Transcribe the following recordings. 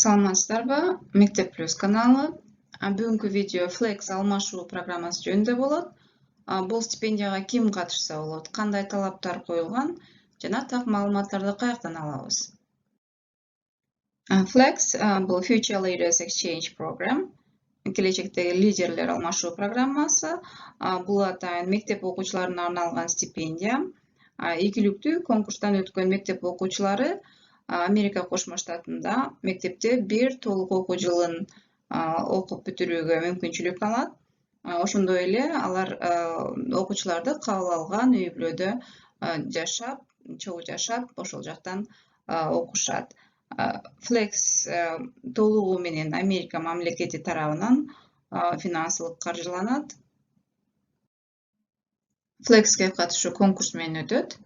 Саламатсыздарбы? Мектеп Плюс каналы. Бүгүнкү видео Flex алмашуу программасы жөнүндө болот. Бул стипендияга ким катышса болот, кандай талаптар коюлган жана так маалыматтарды каяктан алабыз? Flex бул Future Leaders Exchange Program. Келечектеги лидерлер алмашуу программасы. Бул атайын мектеп окуучуларына арналган стипендия. Ийгиликтүү конкурстан өткөн мектеп окуучулары Америка Кошмо Штатында мектепте бир толук окуу жылын окуп бүтүрүүгө мүмкүнчүлүк алат. Ошондой эле алар окуучуларды кабыл алган үй бүлөдө жашап, чогуу жашап, ошол жактан окушат. Flex толугу менен Америка мамлекети тарабынан финансылык каржыланат. Flex'ке катышуу конкурс менен өтөт.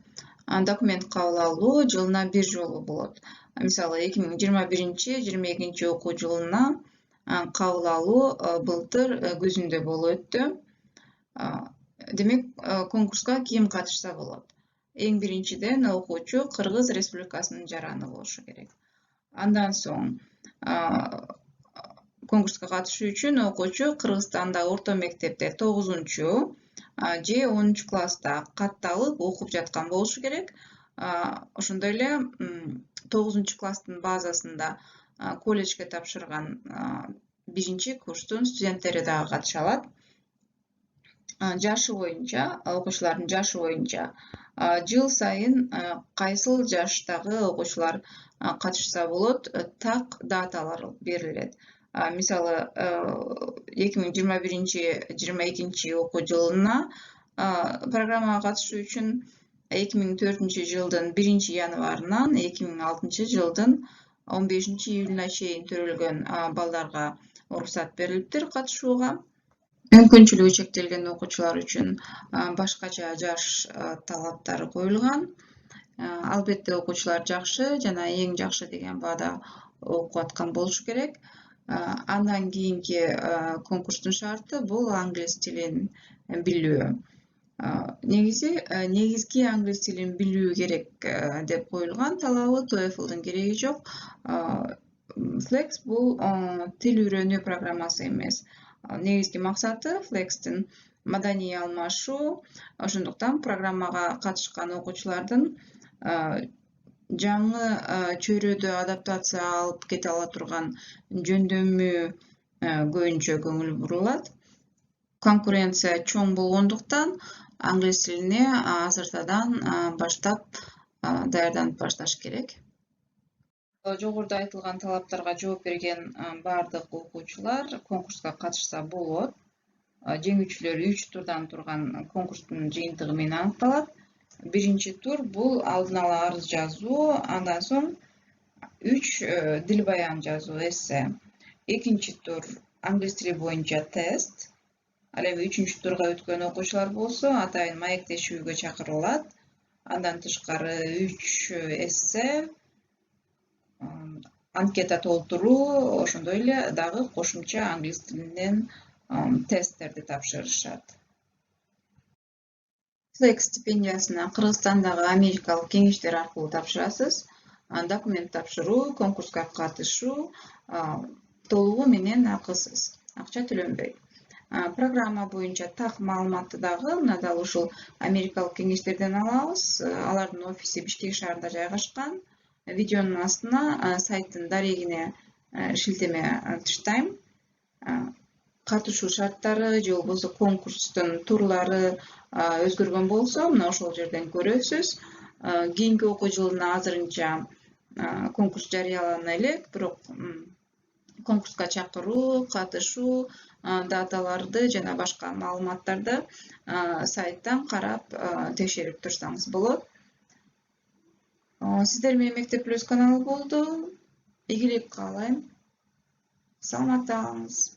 Документ кабыл алуу жылына бир жолу болот. Мисалы 2021-22 окуу жылына кабыл алуу былтыр күзүндө болуп өттү. Демек, конкурска ким катышса болот? Эң биринчиден окуучу Кыргыз Республикасынын жараны болушу керек. Андан соң конкурска катышуу үчүн окуучу Кыргызстанда орто мектепте 9-же же 10-чу класста катталып окуп жаткан болушу керек. Ошондой эле 9-чу класстын базасында колледжге тапшырган 1-чи курстун студенттери дагы катыша алат. Жашы боюнча, окуучулардын жашы боюнча жыл сайын кайсыл жаштагы окуучулар катышса болот, так даталар берилет. Мисалы 2021-22 окуу жылына программага катышуу үчүн 2004-жылдын 1-январынан 2006 жылдын 15-июлуна чейин төрөлгөн балдарга уруксат берилиптир катышууга. Мүмкүнчүлүгү чектелген окуучулар үчүн башкача жаш талаптары коюлган. Албетте окуучулар жакшы жана эң жакшы деген баада окуп аткан болушу керек. Андан кийинки конкурстун шарты бул англис тилин билүү. Негизги англис тилин билүү керек деп коюлган талабы, TOEFL'дын кереги жок. Flex бул тил үйрөнүү программасы эмес. Негизги максаты Flex'тин маданий алмашуу. Ошондуктан программага катышкан окуучулардын жаңы чөйрөдө адаптация алып кете ала турган жөндөмү көбүнчө көңүл бурулат. Конкуренция чоң болгондуктан англис тилине азыртадан баштап даярданып башташ керек. Жогоруда айтылган талаптарга жооп берген бардык окуучулар конкурска катышса болот. Жеңүүчүлөр 3 турдан турган конкурстун жыйынтыгы менен аныкталат. Биринчи тур бул алдын ала арыз жазуу, андан соң 3 дил баян жазуу, эссе. Экинчи тур англис тили боюнча тест. Ал эми 3-чү турга өткөн окуучулар болсо, атайын маектешүүгө чакырылат. Андан тышкары 3 эссе, анкета толтуруу, ошондой эле дагы кошумча англис тилинен тесттерди тапшырышат. Flex стипендиясына Кыргызстандагы америкалык кеңештер аркылуу тапшырасыз. Документ тапшыруу, конкурска катышуу толугу менен акысыз, акча төлөнбөйт. Программа боюнча так маалыматты дагы мына дал ушул америкалык кеңештерден алабыз. Алардын офиси Бишкек шаарында жайгашкан. Видеонун астына сайттын дарегине шилтеме таштайм. Катышуу шарттары же болбосо конкурстун турлары өзгөргөн болсо, мына ошол жерден көрөсүз. Кийинки окуу жылына азырынча конкурс жарыялана элек, бирок конкурска чакыруу, катышуу даталарды жана башка маалыматтарды сайттан карап текшерип турсаңыз болот. Сиздер менен Мектеп Плюс каналы болду. Ийгилик каалайм. Саламатта калыңыз.